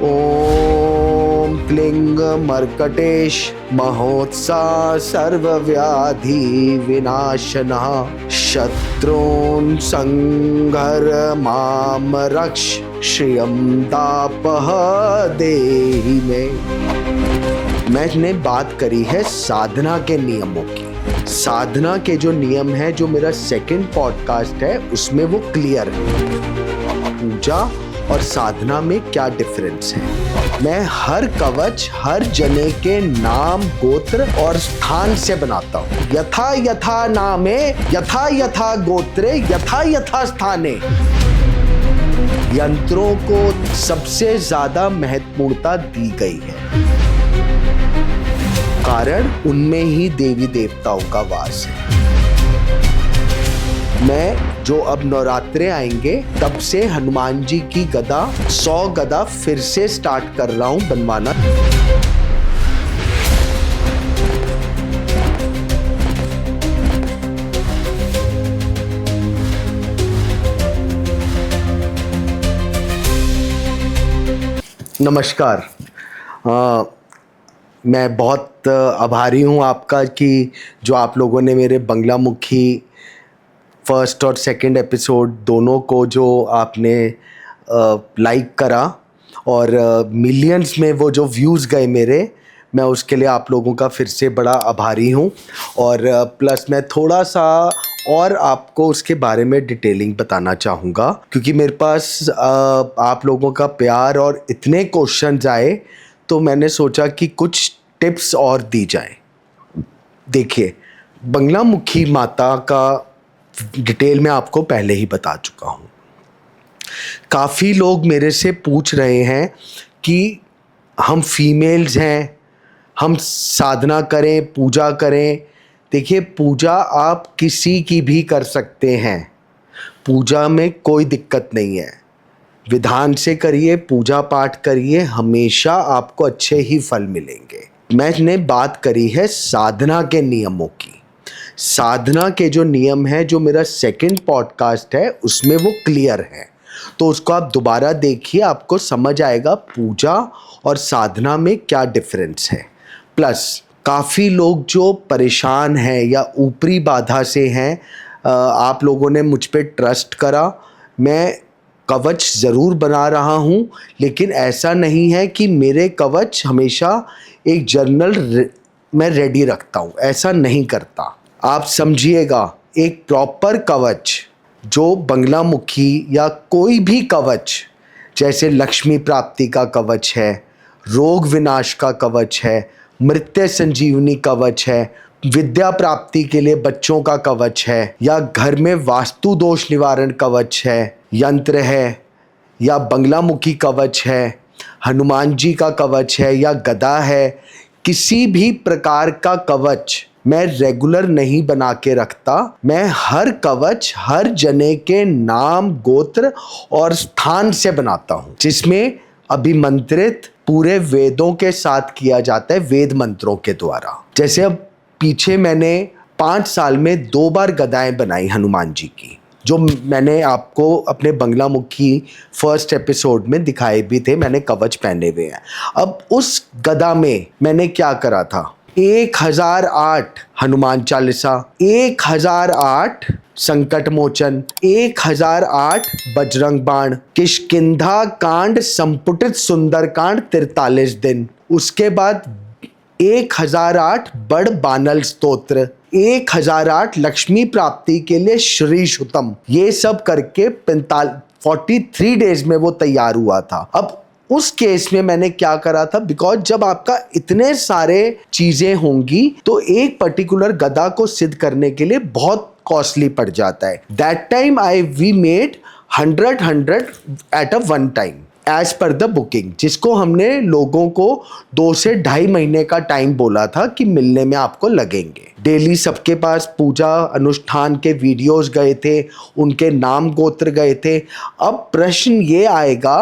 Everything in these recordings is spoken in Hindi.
ओम क्लिंग मर्कटेश महोत्सा सर्वव्याधि विनाशनः शत्रून् संघर माम रक्ष श्रियं तापः देहि मे। मैंने बात करी है साधना के नियमों की। साधना के जो नियम है, जो मेरा सेकंड पॉडकास्ट है, उसमें वो क्लियर है। पूजा और साधना में क्या डिफरेंस है। मैं हर कवच हर जने के नाम, गोत्र और स्थान से बनाता हूँ। यथा यथा नामे यथा यथा गोत्रे यथा यथा स्थाने। यंत्रों को सबसे ज्यादा महत्वपूर्णता दी गई है, कारण उनमें ही देवी देवताओं का वास है। मैं जो अब नवरात्रे आएंगे, तब से हनुमान जी की गदा 100 गदा फिर से स्टार्ट कर रहा हूं बनवाना। नमस्कार। मैं बहुत आभारी हूँ आपका कि जो आप लोगों ने मेरे बंगला मुखी फर्स्ट और सेकंड एपिसोड दोनों को जो आपने लाइक करा और मिलियंस में वो जो व्यूज़ गए मेरे, मैं उसके लिए आप लोगों का फिर से बड़ा आभारी हूँ। और प्लस मैं थोड़ा सा और आपको उसके बारे में डिटेलिंग बताना चाहूँगा, क्योंकि मेरे पास आप लोगों का प्यार और इतने क्वेश्चंस आए, तो मैंने सोचा कि कुछ टिप्स और दी जाए। देखिए, बंगला मुखी माता का डिटेल में आपको पहले ही बता चुका हूँ। काफ़ी लोग मेरे से पूछ रहे हैं कि हम फीमेल्स हैं, हम साधना करें, पूजा करें। देखिए, पूजा आप किसी की भी कर सकते हैं। पूजा में कोई दिक्कत नहीं है। विधान से करिए, पूजा पाठ करिए, हमेशा आपको अच्छे ही फल मिलेंगे। मैंने बात करी है साधना के नियमों की। साधना के जो नियम है, जो मेरा सेकंड पॉडकास्ट है, उसमें वो क्लियर है, तो उसको आप दोबारा देखिए, आपको समझ आएगा पूजा और साधना में क्या डिफरेंस है। प्लस काफ़ी लोग जो परेशान हैं या ऊपरी बाधा से हैं, आप लोगों ने मुझ पे ट्रस्ट करा। मैं कवच ज़रूर बना रहा हूँ, लेकिन ऐसा नहीं है कि मेरे कवच हमेशा एक जर्नल मैं रेडी रखता हूँ, ऐसा नहीं करता। आप समझिएगा, एक प्रॉपर कवच जो बंगला मुखी या कोई भी कवच, जैसे लक्ष्मी प्राप्ति का कवच है, रोग विनाश का कवच है, मृत्यु संजीवनी कवच है, विद्या प्राप्ति के लिए बच्चों का कवच है, या घर में वास्तु दोष निवारण कवच है, यंत्र है, या बंगला मुखी कवच है, हनुमान जी का कवच है, या गदा है, किसी भी प्रकार का कवच मैं रेगुलर नहीं बना के रखता। मैं हर कवच हर जने के नाम, गोत्र और स्थान से बनाता हूँ, जिसमें अभिमंत्रित पूरे वेदों के साथ किया जाता है, वेद मंत्रों के द्वारा। जैसे अब पीछे मैंने 5 साल में 2 बार गदाएं बनाई हनुमान जी की, जो मैंने आपको अपने बंगला मुखी फर्स्ट एपिसोड में दिखाए भी थे। मैंने कवच पहने हुए हैं। अब उस गदा में मैंने क्या करा था, 1008 हनुमान चालीसा, 1008 संकट मोचन, 1008 बजरंग बाण, किष्किंधा कांड संपुटित सुंदर कांड 43 दिन, उसके बाद 1008 बड़ बानल स्तोत्र, 1008 लक्ष्मी प्राप्ति के लिए श्री शुतम। ये सब करके 43 डेज में वो तैयार हुआ था। अब उस केस में मैंने क्या करा था, बिकॉज जब आपका इतने सारे चीजें होंगी तो एक पर्टिकुलर गदा को सिद्ध करने के लिए बहुत कॉस्टली पड़ जाता है। That time we made 100 at a one time as per the booking, जिसको हमने लोगों को 2 से 2.5 महीने का टाइम बोला था कि मिलने में आपको लगेंगे। डेली सबके पास पूजा अनुष्ठान के वीडियोस गए थे, उनके नाम गोत्र गए थे। अब प्रश्न ये आएगा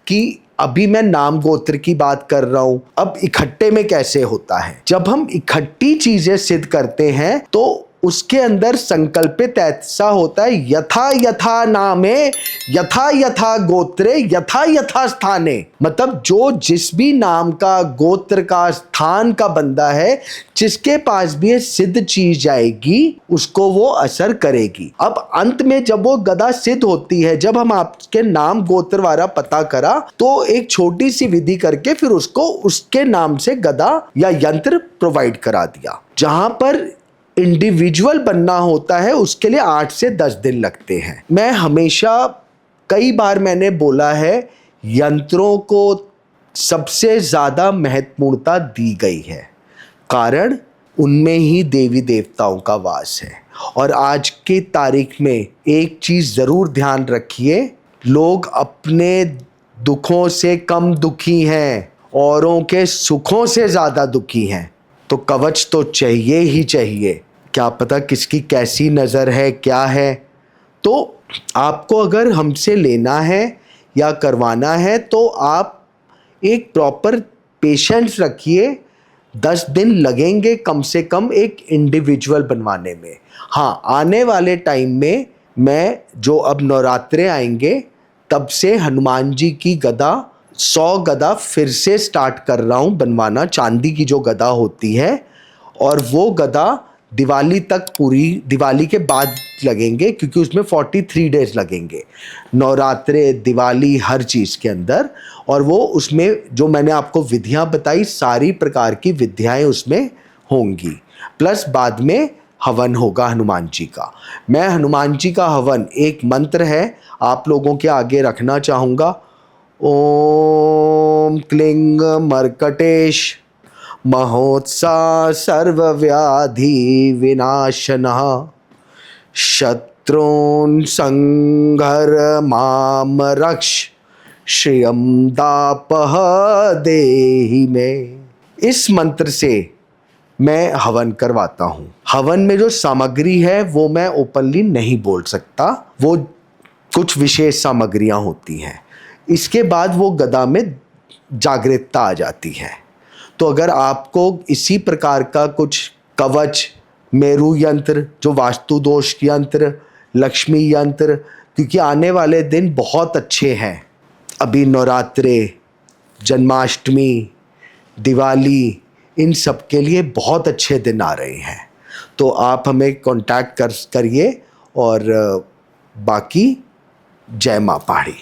कि अभी मैं नाम गोत्र की बात कर रहा हूं, अब इकट्ठे में कैसे होता है। जब हम इकट्ठी चीजें सिद्ध करते हैं तो उसके अंदर संकल्पित ऐसा होता है, यथा यथा नामे यथा यथा गोत्रे यथा यथा स्थाने। मतलब जो जिस भी नाम का, गोत्र का, स्थान का बंदा है, जिसके पास भी ये सिद्ध चीज जाएगी उसको वो असर करेगी। अब अंत में जब वो गदा सिद्ध होती है, जब हम आपके नाम गोत्र वाला पता करा तो एक छोटी सी विधि करके फिर उसको उसके नाम से गदा या यंत्र प्रोवाइड करा दिया। जहां पर इंडिविजुअल बनना होता है उसके लिए 8 से 10 दिन लगते हैं। मैं हमेशा, कई बार मैंने बोला है, यंत्रों को सबसे ज़्यादा महत्वपूर्णता दी गई है, कारण उनमें ही देवी देवताओं का वास है। और आज की तारीख में एक चीज़ ज़रूर ध्यान रखिए, लोग अपने दुखों से कम दुखी हैं, औरों के सुखों से ज़्यादा दुखी हैं। तो कवच तो चाहिए ही चाहिए। क्या पता किसकी कैसी नज़र है, क्या है। तो आपको अगर हमसे लेना है या करवाना है तो आप एक प्रॉपर पेशेंस रखिए। 10 दिन लगेंगे कम से कम एक इंडिविजुअल बनवाने में। हाँ, आने वाले टाइम में मैं, जो अब नवरात्रे आएंगे तब से हनुमान जी की गदा 100 गदा फिर से स्टार्ट कर रहा हूँ बनवाना, चांदी की जो गदा होती है। और वो गदा दिवाली तक, पूरी दिवाली के बाद लगेंगे, क्योंकि उसमें 43 डेज लगेंगे, नवरात्रे, दिवाली, हर चीज़ के अंदर। और वो उसमें जो मैंने आपको विधियां बताई, सारी प्रकार की विधियाएं उसमें होंगी। प्लस बाद में हवन होगा हनुमान जी का। मैं हनुमान जी का हवन, एक मंत्र है, आप लोगों के आगे रखना चाहूँगा। ओम क्लिंग मर्कटेश महोत्साह सर्वव्याधि विनाशनः शत्रून् संघर माम रक्ष श्रियं दापह देहि में। इस मंत्र से मैं हवन करवाता हूँ। हवन में जो सामग्री है वो मैं ओपनली नहीं बोल सकता, वो कुछ विशेष सामग्रियाँ होती हैं। इसके बाद वो गदा में जागृतता आ जाती है। तो अगर आपको इसी प्रकार का कुछ कवच, मेरु यंत्र, जो वास्तु दोष यंत्र, लक्ष्मी यंत्र, क्योंकि आने वाले दिन बहुत अच्छे हैं। अभी नवरात्रे, जन्माष्टमी, दिवाली, इन सब के लिए बहुत अच्छे दिन आ रहे हैं। तो आप हमें कांटेक्ट करिए। और बाकी जय मां पहाड़ी।